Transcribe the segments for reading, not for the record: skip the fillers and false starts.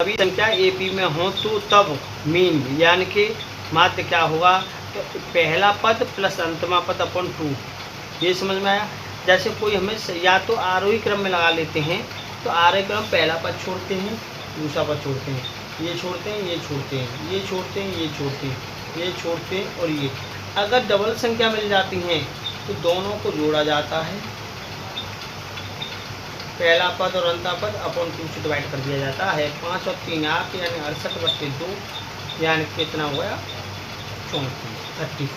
सभी संख्या एपी में हो तो तब मीन यानी कि माध्य क्या होगा, तो पहला पद प्लस अंतमा पद अपॉन 2। ये समझ में आया। जैसे कोई हमें या तो आरोही क्रम में लगा लेते हैं, तो आरोही क्रम पहला पद छोड़ते हैं, दूसरा पद छोड़ते हैं, ये छोड़ते हैं, ये छोड़ते हैं, ये छोड़ते हैं, ये छोड़ते हैं, ये छोड़ते हैं और ये। अगर डबल संख्या मिल जाती हैं तो दोनों को जोड़ा जाता है, पहला पद और अंता पद अपॉन 2 से डिवाइड कर दिया जाता है। 5 और 3 8 यानी 68/2 यानी कितना हुआ 34।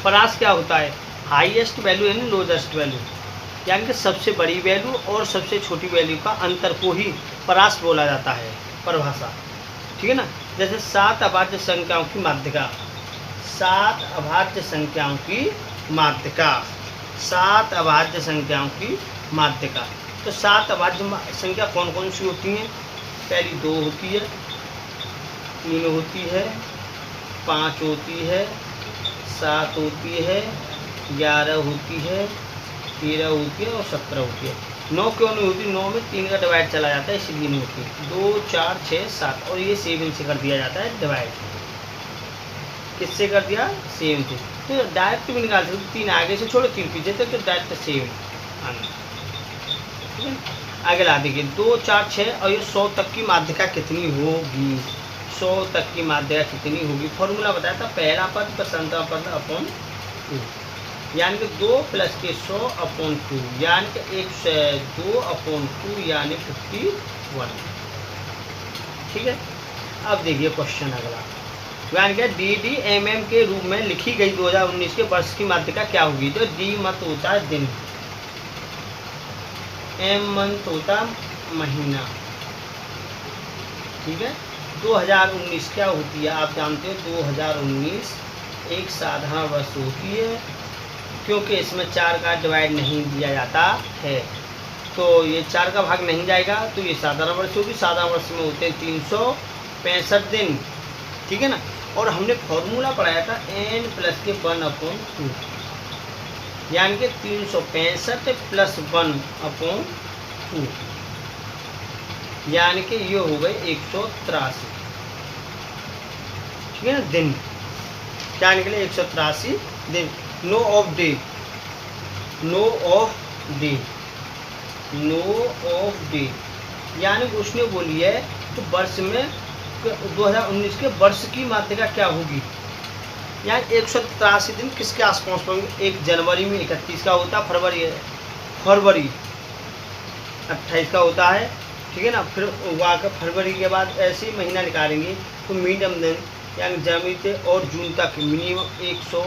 परास क्या होता है, हाईएस्ट वैल्यू यानी लोएस्ट वैल्यू, यानी कि सबसे बड़ी वैल्यू और सबसे छोटी वैल्यू का अंतर को ही परास बोला जाता है, परिभाषा। ठीक है ना। जैसे 7 अभाज्य संख्याओं की माध्यिका, 7 अभाज्य संख्याओं की माध्यिका, 7 अभाज्य संख्याओं की माध्यिका। तो 7 अभाज्य संख्या कौन कौन सी होती हैं, पहली 2 होती है, 3 होती है, 5 होती है, 7 होती है, 11 होती है, 13 होती है और 17 होती है। 9 क्यों नहीं होती, 9 में 3 का डिवाइड चला जाता है इसलिए नहीं होती। 2 4 6 7 और ये 7 से कर दिया जाता है डिवाइड। किससे कर दिया, 7 से। तो डायरेक्ट भी निकाल सकते, 3 आगे से छोड़ो 3 पीछे तक, तो डायरेक्ट 7 आना। ठीक है। आगे ला देखिए 2 4 6 और ये 100 तक की माध्यिका कितनी होगी, 100 तक की माध्यिका कितनी होगी। फॉर्मूला बताया था, पहला पद प्लस अंतरा पद अपॉन 2, यानी कि 2 प्लस के 100 अपॉन 2 यानी कि 102 अपॉन 2 यानी 51। ठीक है। अब देखिए क्वेश्चन अगला, यानी कि डी एम एम के रूप में लिखी गई 2019 के वर्ष की माध्यिका क्या होगी। तो डी मत होता है दिन, एम मंथ होता महीना। ठीक है। 2019 क्या होती है, आप जानते हो 2019 एक साधारण वर्ष होती है, क्योंककि इसमें 4 का डिवाइड नहीं दिया जाता है, तो ये 4 का भाग नहीं जाएगा, तो ये साधारण वर्ष होगी। साधारण वर्ष में होते हैं 365 दिन। ठीक है ना। और हमने फॉर्मूला पढ़ाया था n प्लस के 1/2, यानी कि 365 प्लस 1/2 यानी कि ये हो गए 183। ठीक है ना। दिन क्या निकले, 183 दिन। No off day, no off day, no off day, यानी कि उसने बोली है तो वर्ष में 2019 के वर्ष की माध्यिका क्या होगी। यहाँ 183 दिन किसके आसपास होंगे, 1 जनवरी में 31 का होता है, फरवरी 28 का होता है। ठीक है ना। फिर वहाँ का फरवरी के बाद ऐसे ही महीना निकालेंगे तो मीडियम दिन यानी जनवरी से और जून तक मिनिमम 100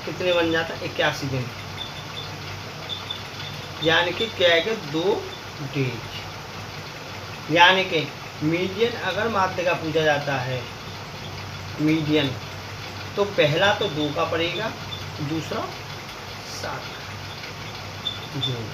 कितने बन जाता है, 81 दिन, यानी कि क्या है कि 2 डेज। यानी कि मीडियन अगर माध्यिका पूछा जाता है, मीडियन, तो पहला तो 2 का पड़ेगा, दूसरा 7 जून।